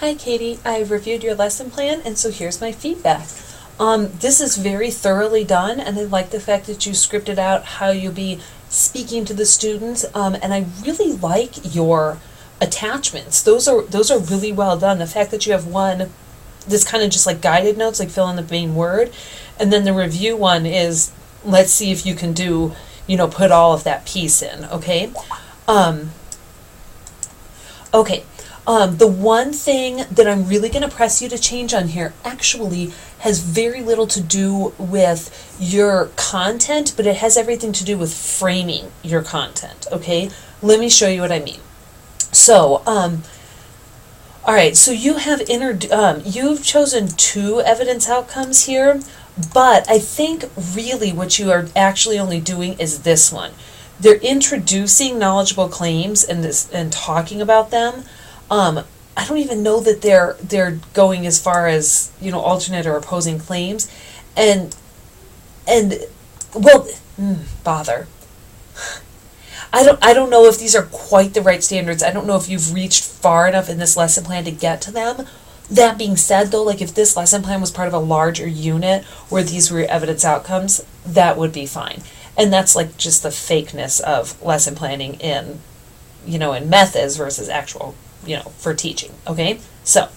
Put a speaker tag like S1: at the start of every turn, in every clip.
S1: Hi Katie, I've reviewed your lesson plan and so here's my feedback. This is very thoroughly done and I like the fact that you scripted out how you'll be speaking to the students, and I really like your attachments. Those are really well done. The fact that you have one this kind of just like guided notes, like fill in the main word, and then the review one is let's see if you can do, put all of that piece in, okay? Okay. The one thing that I'm really going to press you to change on here actually has very little to do with your content, but it has everything to do with framing your content, okay? Let me show you what I mean. So, all right, so you have you've chosen 2 evidence outcomes here, but I think really what you are actually only doing is this one. They're introducing knowledgeable claims and talking about them. I don't even know that they're going as far as, alternate or opposing claims, and well, bother. I don't know if these are quite the right standards. I don't know if you've reached far enough in this lesson plan to get to them. That being said, though, like if this lesson plan was part of a larger unit where these were evidence outcomes, that would be fine. And that's like just the fakeness of lesson planning in methods versus actual, for teaching, okay? So,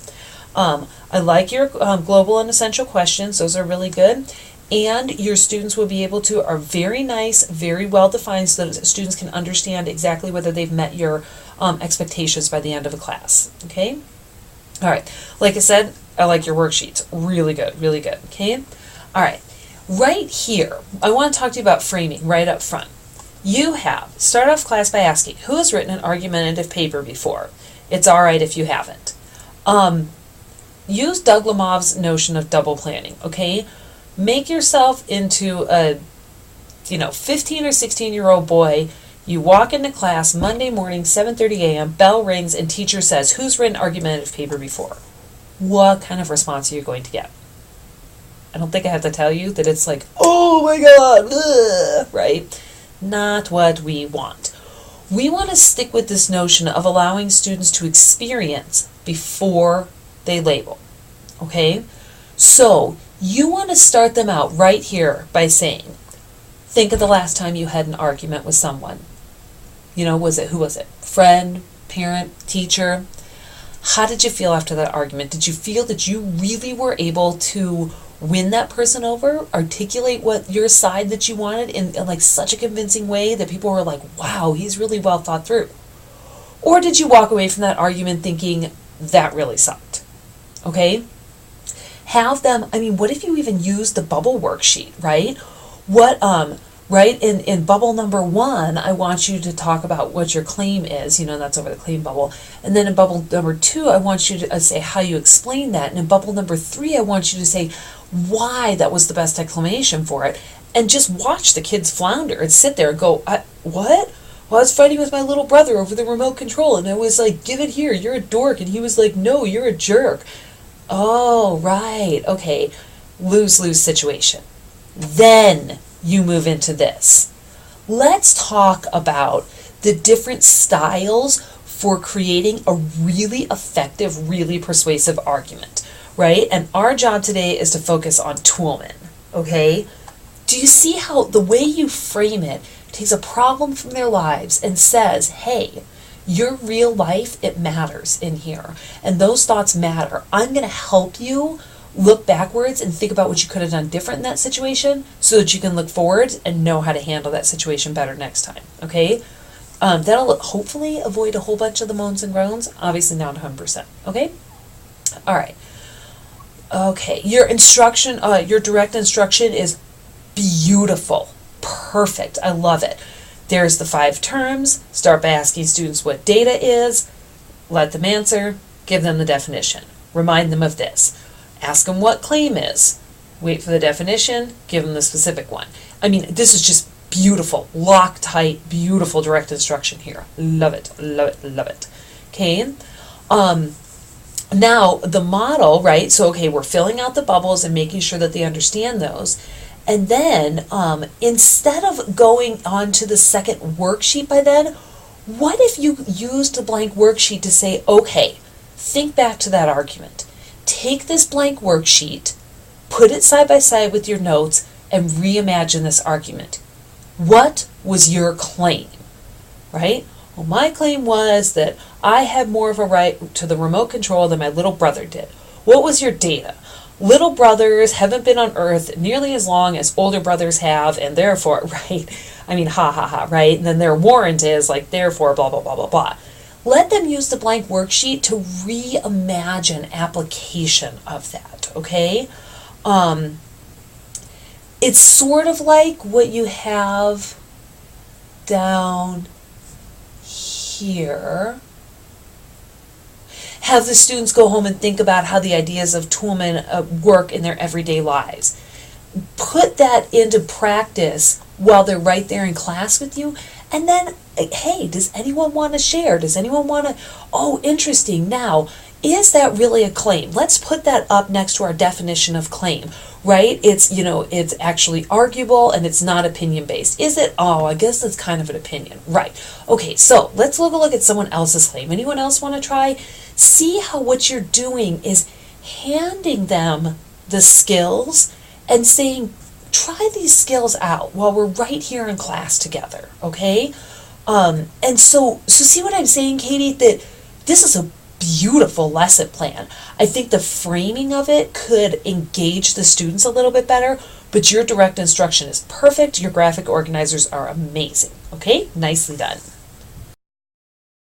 S1: I like your global and essential questions. Those are really good. And your students will be able to, are very nice, very well defined so that students can understand exactly whether they've met your expectations by the end of a class, okay? All right, like I said, I like your worksheets. Really good, okay? All right, right here, I want to talk to you about framing right up front. You have, start off class by asking, who has written an argumentative paper before? It's all right if you haven't. Use Doug Lemov's notion of double planning, okay? Make yourself into a, 15 or 16-year-old boy. You walk into class Monday morning, 7:30 a.m., bell rings, and teacher says, who's written argumentative paper before? What kind of response are you going to get? I don't think I have to tell you that it's like, oh my God, ugh, right? Not what we want. We want to stick with this notion of allowing students to experience before they label, okay? So you want to start them out right here by saying, think of the last time you had an argument with someone. Who was it? Friend, parent, teacher? How did you feel after that argument? Did you feel that you really were able to win that person over, articulate what your side that you wanted in like such a convincing way that people were like, wow, he's really well thought through? Or did you walk away from that argument thinking, that really sucked? Okay? Have them, what if you even use the bubble worksheet, right? Right, in bubble number 1, I want you to talk about what your claim is, that's over the claim bubble. And then in bubble number 2, I want you to say how you explain that. And in bubble number 3, I want you to say why that was the best explanation for it. And just watch the kids flounder and sit there and go, what? Well, I was fighting with my little brother over the remote control, and I was like, give it here, you're a dork. And he was like, no, you're a jerk. Oh, right, okay. Lose-lose situation. Then you move into this. Let's talk about the different styles for creating a really effective, really persuasive argument, right? And our job today is to focus on Toolman, okay? Do you see how the way you frame it takes a problem from their lives and says, hey, your real life, it matters in here. And those thoughts matter. I'm going to help you look backwards and think about what you could have done different in that situation so that you can look forward and know how to handle that situation better next time, okay? That'll hopefully avoid a whole bunch of the moans and groans, obviously not 100%, okay? All right. Okay, your instruction, your direct instruction is beautiful, perfect, I love it. There's the 5 terms. Start by asking students what data is, let them answer, give them the definition. Remind them of this. Ask them what claim is. Wait for the definition, give them the specific one. This is just beautiful, Loctite, beautiful direct instruction here. Love it, love it, love it. Okay, now the model, right? So, okay, we're filling out the bubbles and making sure that they understand those. And then instead of going on to the second worksheet by then, what if you used the blank worksheet to say, okay, think back to that argument. Take this blank worksheet, put it side by side with your notes, and reimagine this argument. What was your claim, right? Well, my claim was that I had more of a right to the remote control than my little brother did. What was your data? Little brothers haven't been on Earth nearly as long as older brothers have, and therefore, right? I mean, ha ha ha, right? And then their warrant is like, therefore, blah, blah, blah, blah, blah. Let them use the blank worksheet to reimagine application of that, okay? It's sort of like what you have down here. Have the students go home and think about how the ideas of Toolman work in their everyday lives. Put that into practice while they're right there in class with you. And then, hey, does anyone want to share? Does anyone want to, oh, interesting. Now, is that really a claim? Let's put that up next to our definition of claim, right? It's, it's actually arguable and it's not opinion based. Is it? Oh, I guess that's kind of an opinion. Right. Okay, so let's look at someone else's claim. Anyone else want to try? See how what you're doing is handing them the skills and saying, try these skills out while we're right here in class together, okay? And so see what I'm saying, Katie? That this is a beautiful lesson plan. I think the framing of it could engage the students a little bit better, but your direct instruction is perfect. Your graphic organizers are amazing, okay? Nicely done.